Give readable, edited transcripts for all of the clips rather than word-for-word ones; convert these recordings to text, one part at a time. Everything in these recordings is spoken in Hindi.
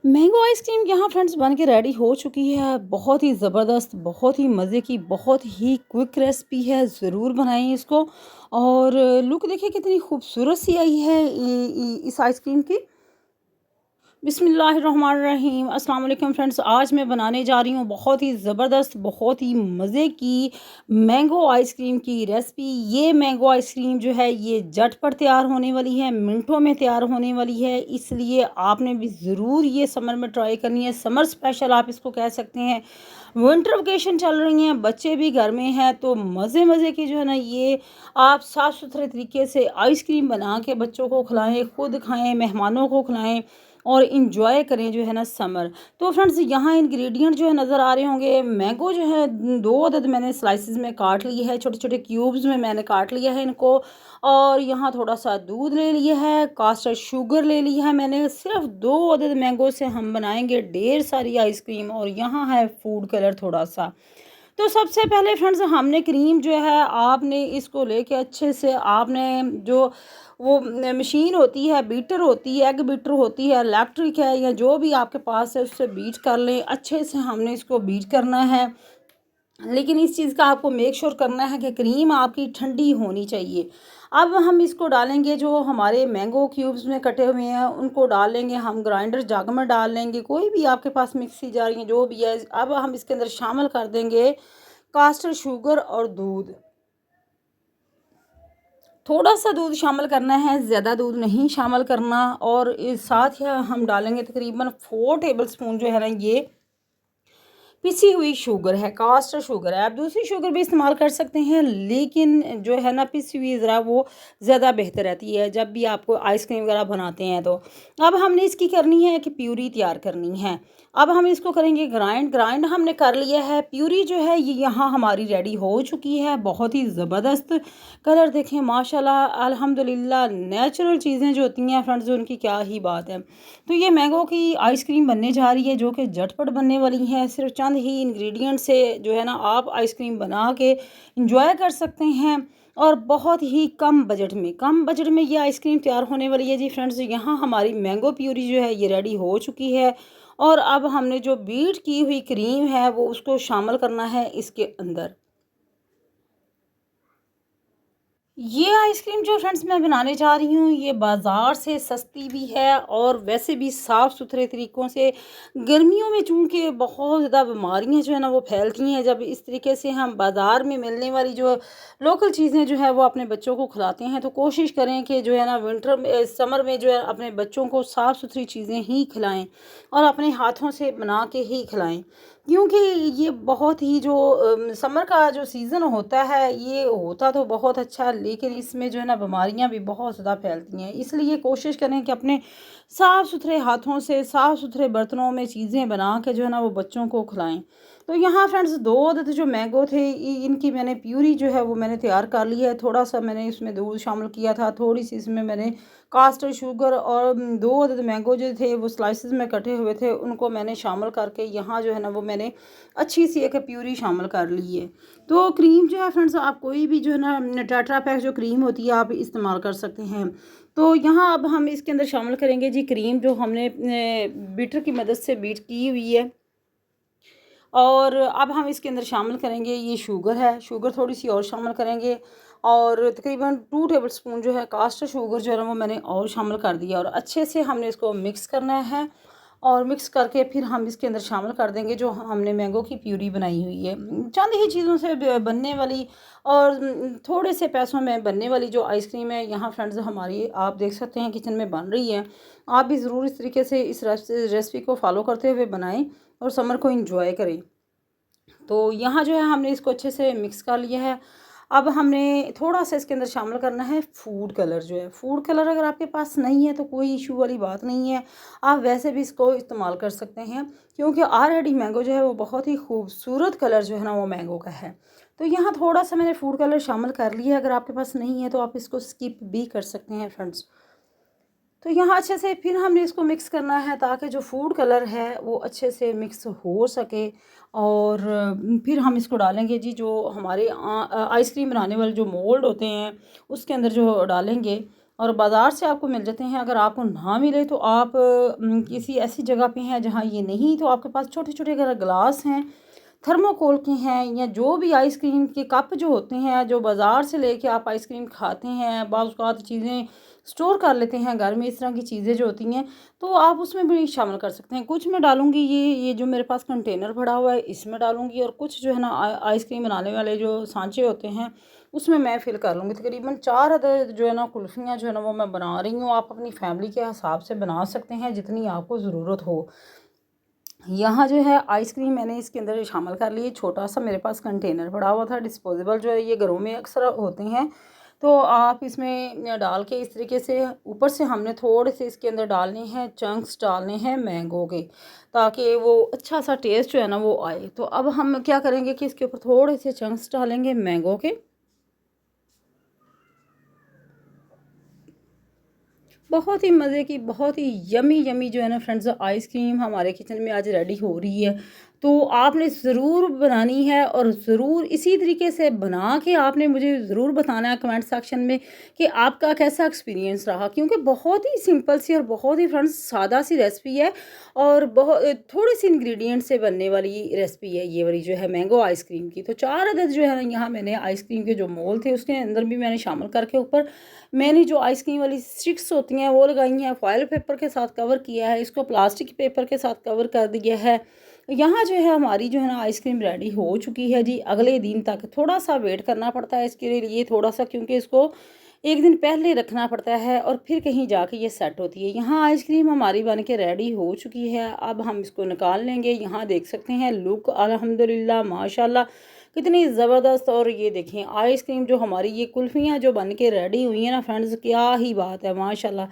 मैंगो आइसक्रीम यहाँ फ्रेंड्स बन के रेडी हो चुकी है। बहुत ही ज़बरदस्त, बहुत ही मज़े की, बहुत ही क्विक रेसिपी है। ज़रूर बनाएं इसको। और लुक देखिए कितनी खूबसूरत सी आई है इस आइसक्रीम की। बिस्मिल्लाहिर्रहमानिर्रहीम। अस्सलाम वालेकुम फ्रेंड्स, आज मैं बनाने जा रही हूँ बहुत ही ज़बरदस्त, बहुत ही मज़े की मैंगो आइसक्रीम की रेसिपी। ये मैंगो आइसक्रीम जो है ये झटपट तैयार होने वाली है, मिनटों में तैयार होने वाली है। इसलिए आपने भी ज़रूर ये समर में ट्राई करनी है। समर स्पेशल आप इसको कह सकते हैं। विंटर वेकेशन चल रही हैं, बच्चे भी घर में हैं, तो मज़े मज़े की जो है ना ये आप साफ़ सुथरे तरीके से आइसक्रीम बना के बच्चों को खिलाएं, खुद खाएं, मेहमानों को खिलाएं और इंजॉय करें जो है ना समर। तो फ्रेंड्स यहाँ इंग्रेडिएंट जो है नज़र आ रहे होंगे। मैंगो जो है 2 अदद मैंने स्लाइसेस में काट ली है, छोटे-छोटे क्यूब्स में मैंने काट लिया है इनको। और यहाँ थोड़ा-सा दूध ले लिया है, कास्टर्ड शुगर ले ली है मैंने। सिर्फ़ 2 अदद मैंगो से हम बनाएँगे ढेर सारी आइसक्रीम। और यहाँ है फूड कलर थोड़ा-सा। तो सबसे पहले फ्रेंड्स हमने क्रीम जो है आपने इसको लेके अच्छे से आपने जो वो मशीन होती है, बीटर होती है, एग बीटर होती है, इलेक्ट्रिक है या जो भी आपके पास है उससे बीट कर लें। अच्छे से हमने इसको बीट करना है। लेकिन इस चीज़ का आपको मेक श्योर करना है कि क्रीम आपकी ठंडी होनी चाहिए। अब हम इसको डालेंगे, जो हमारे मैंगो क्यूब्स में कटे हुए हैं उनको डालेंगे हम ग्राइंडर जग में डाल लेंगे, कोई भी आपके पास मिक्सी जार है जो भी है। अब हम इसके अंदर शामिल कर देंगे कास्टर शुगर और दूध। थोड़ा-सा दूध शामिल करना है, ज़्यादा दूध नहीं शामिल करना। और इस साथ ही हम डालेंगे तकरीबन 4 टेबलस्पून जो है ना ये पिसी हुई शुगर है, कास्टर शुगर है। आप दूसरी शुगर भी इस्तेमाल कर सकते हैं, लेकिन जो है ना पिसी हुई ज़रा वो ज़्यादा बेहतर रहती है जब भी आपको आइसक्रीम वगैरह बनाते हैं तो। अब हमने इसकी करनी है कि प्यूरी तैयार करनी है। अब हम इसको करेंगे ग्राइंड। ग्राइंड हमने कर लिया है। प्यूरी जो है ये यहाँ हमारी रेडी हो चुकी है। बहुत ही ज़बरदस्त कलर देखें माशाल्लाह अल्हम्दुलिल्लाह। नेचुरल चीज़ें जो होती हैं फ्रेंड्स उनकी क्या ही बात है। तो ये मैंगो की आइसक्रीम बनने जा रही है जो कि झटपट बनने वाली है। सिर्फ चंद ही इंग्रेडिएंट से जो है ना आप आइसक्रीम बना के इंजॉय कर सकते हैं। और बहुत ही कम बजट में ये आइसक्रीम तैयार होने वाली है जी फ्रेंड्स। यहाँ हमारी मैंगो प्यूरी जो है ये रेडी हो चुकी है। और अब हमने जो बीट की हुई क्रीम है वो उसको शामिल करना है इसके अंदर। ये आइसक्रीम जो फ्रेंड्स मैं बनाने जा रही हूँ ये बाज़ार से सस्ती भी है और वैसे भी साफ़ सुथरे तरीक़ों से। गर्मियों में चूँकि बहुत ज़्यादा बीमारियाँ जो है ना वो फैलती हैं, जब इस तरीके से हम बाज़ार में मिलने वाली जो लोकल चीज़ें जो है वो अपने बच्चों को खिलाते हैं, तो कोशिश करें कि जो है ना विंटर में समर में जो है अपने बच्चों को साफ़ सुथरी चीज़ें ही खिलाएँ और अपने हाथों से बना के ही खिलाएँ। क्योंकि ये बहुत ही जो समर का जो सीज़न होता है ये होता तो बहुत अच्छा, लेकिन इसमें जो है ना बीमारियां भी बहुत ज़्यादा फैलती हैं। इसलिए कोशिश करें कि अपने साफ़ सुथरे हाथों से साफ़ सुथरे बर्तनों में चीज़ें बना के जो है ना वो बच्चों को खिलाएं। तो यहाँ फ्रेंड्स 2 अदद जो मैंगो थे इनकी मैंने प्यूरी जो है वो मैंने तैयार कर ली है। थोड़ा सा मैंने इसमें दूध शामिल किया था, थोड़ी सी इसमें मैंने कास्टर शुगर और 2 अदद मैंगो जो थे वो स्लाइसेस में कटे हुए थे उनको मैंने शामिल करके यहाँ जो है ना वो मैंने अच्छी सी एक प्यूरी शामिल कर ली है। तो क्रीम जो है फ्रेंड्स आप कोई भी जो है ना टेट्रा पैक जो क्रीम होती है आप इस्तेमाल कर सकते हैं। तो यहाँ अब हम इसके अंदर शामिल करेंगे जी क्रीम जो हमने बीटर की मदद से बीट की हुई है। और अब हम इसके अंदर शामिल करेंगे ये शुगर है, शुगर थोड़ी सी और शामिल करेंगे। और तकरीबन 2 टेबलस्पून जो है कास्टर शुगर जो है ना वो मैंने और शामिल कर दिया और अच्छे से हमने इसको मिक्स करना है। और मिक्स करके फिर हम इसके अंदर शामिल कर देंगे जो हमने मैंगो की प्यूरी बनाई हुई है। चंद ही चीज़ों से बनने वाली और थोड़े से पैसों में बनने वाली जो आइसक्रीम है यहाँ फ्रेंड्स हमारी आप देख सकते हैं किचन में बन रही है। आप भी ज़रूर इस तरीके से इस रेसिपी को फॉलो करते हुए बनाएं और समर को इंजॉय करें। तो यहाँ जो है हमने इसको अच्छे से मिक्स कर लिया है। अब हमने थोड़ा सा इसके अंदर शामिल करना है फूड कलर जो है। फूड कलर अगर आपके पास नहीं है तो कोई इशू वाली बात नहीं है, आप वैसे भी इसको इस्तेमाल कर सकते हैं क्योंकि ऑलरेडी मैंगो जो है वो बहुत ही खूबसूरत कलर जो है ना वो मैंगो का है। तो यहाँ थोड़ा सा मैंने फूड कलर शामिल कर लिया है। अगर आपके पास नहीं है तो आप इसको स्किप भी कर सकते हैं फ्रेंड्स। तो यहाँ अच्छे से फिर हमने इसको मिक्स करना है ताकि जो फूड कलर है वो अच्छे से मिक्स हो सके। और फिर हम इसको डालेंगे जी जो हमारे आइसक्रीम बनाने वाले जो मोल्ड होते हैं उसके अंदर जो डालेंगे। और बाज़ार से आपको मिल जाते हैं। अगर आपको ना मिले तो आप किसी ऐसी जगह पे हैं जहाँ ये नहीं, तो आपके पास छोटे-छोटे अगर ग्लास हैं, थर्मोकोल के हैं, या जो भी आइसक्रीम के कप जो होते हैं, जो बाज़ार से लेके आप आइसक्रीम खाते हैं, बाज़ औक़ात चीज़ें स्टोर कर लेते हैं घर में, इस तरह की चीज़ें जो होती हैं, तो आप उसमें भी शामिल कर सकते हैं। कुछ मैं डालूँगी ये जो मेरे पास कंटेनर पड़ा हुआ है, इसमें डालूँगी, और कुछ जो है ना आइसक्रीम बनाने वाले जो सांचे होते हैं, उसमें मैं फ़िल कर लूँगी। तकरीबन 4 अदद जो है ना कुल्फ़ियाँ जो है ना वो मैं बना रही हूँ। आप अपनी फ़ैमिली के हिसाब से बना सकते हैं जितनी आपको ज़रूरत हो। यहाँ जो है आइसक्रीम मैंने इसके अंदर शामिल कर ली। छोटा-सा मेरे पास कंटेनर पड़ा हुआ था डिस्पोज़ेबल, जो है ये घरों में अक्सर होते हैं। तो आप इसमें डाल के इस तरीके से ऊपर से हमने थोड़े से इसके अंदर डालने हैं, चंक्स डालने हैं मैंगो के, ताकि वो अच्छा-सा टेस्ट जो है ना वो आए। तो अब हम क्या करेंगे कि इसके ऊपर थोड़े से चंक्स डालेंगे मैंगो के। बहुत ही मज़े की, बहुत ही यम्मी यम्मी जो है ना फ्रेंड्स आइसक्रीम हमारे किचन में आज रेडी हो रही है। तो आपने ज़रूर बनानी है, और ज़रूर इसी तरीके से बना के आपने मुझे ज़रूर बताना है कमेंट सेक्शन में कि आपका कैसा एक्सपीरियंस रहा, क्योंकि बहुत ही सिंपल सी और बहुत ही फ्रेंड्स सादा सी रेसिपी है, और बहुत थोड़ी सी इंग्रेडिएंट से बनने वाली रेसिपी है ये वाली जो है मैंगो आइसक्रीम की। तो 4 अदद जो है ना यहाँ मैंने आइसक्रीम के जो मोल थे उसके अंदर भी मैंने शामिल करके ऊपर मैंने जो आइसक्रीम वाली स्टिक्स होती हैं वो लगाई हैं, फॉयल पेपर के साथ कवर किया है, इसको प्लास्टिक पेपर के साथ कवर कर दिया है। यहाँ जो है हमारी जो है ना आइसक्रीम रेडी हो चुकी है जी। अगले दिन तक थोड़ा सा वेट करना पड़ता है इसके लिए थोड़ा सा, क्योंकि इसको एक दिन पहले रखना पड़ता है और फिर कहीं जाके ये सेट होती है। यहाँ आइसक्रीम हमारी बन के रेडी हो चुकी है। अब हम इसको निकाल लेंगे। यहाँ देख सकते हैं लुक अल्हम्दुलिल्लाह माशाल्लाह कितनी ज़बरदस्त। और ये देखें आइसक्रीम जो हमारी ये कुल्फ़ियाँ जो बन के रेडी हुई हैं ना फ्रेंड्स, क्या ही बात है माशाल्लाह।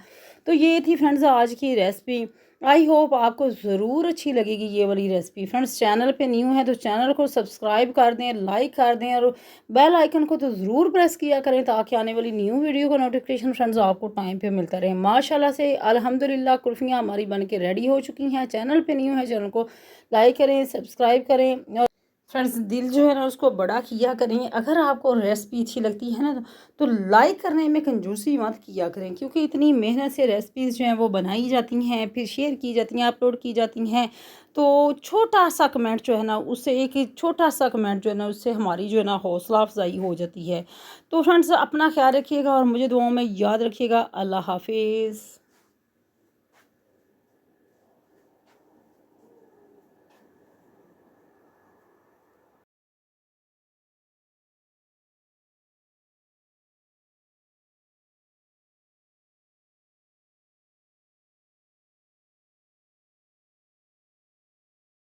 तो ये थी फ्रेंड्स आज की रेसिपी। आई होप आपको ज़रूर अच्छी लगेगी ये वाली रेसिपी। फ्रेंड्स चैनल पे न्यू है तो चैनल को सब्सक्राइब कर दें, लाइक कर दें, और बेल आइकन को तो ज़रूर प्रेस किया करें ताकि आने वाली न्यू वीडियो का नोटिफिकेशन फ्रेंड्स आपको टाइम पे मिलता रहे। माशाल्लाह से अल्हम्दुलिल्लाह कुल्फ़ियाँ हमारी बन के रेडी हो चुकी हैं। चैनल पे न्यू है, चैनल को लाइक करें, सब्सक्राइब करें, और फ्रेंड्स दिल जो है ना उसको बड़ा किया करें। अगर आपको रेसिपी अच्छी लगती है ना तो लाइक करने में कंजूसी मत किया करें, क्योंकि इतनी मेहनत से रेसिपीज़ जो हैं वो बनाई जाती हैं, फिर शेयर की जाती हैं, अपलोड की जाती हैं। तो छोटा सा कमेंट जो है ना उससे, एक छोटा सा कमेंट जो है ना उससे हमारी जो है ना हौसला अफजाई हो जाती है। तो फ्रेंड्स अपना ख्याल रखिएगा और मुझे दुआओं में याद रखिएगा। अल्लाह हाफिज़।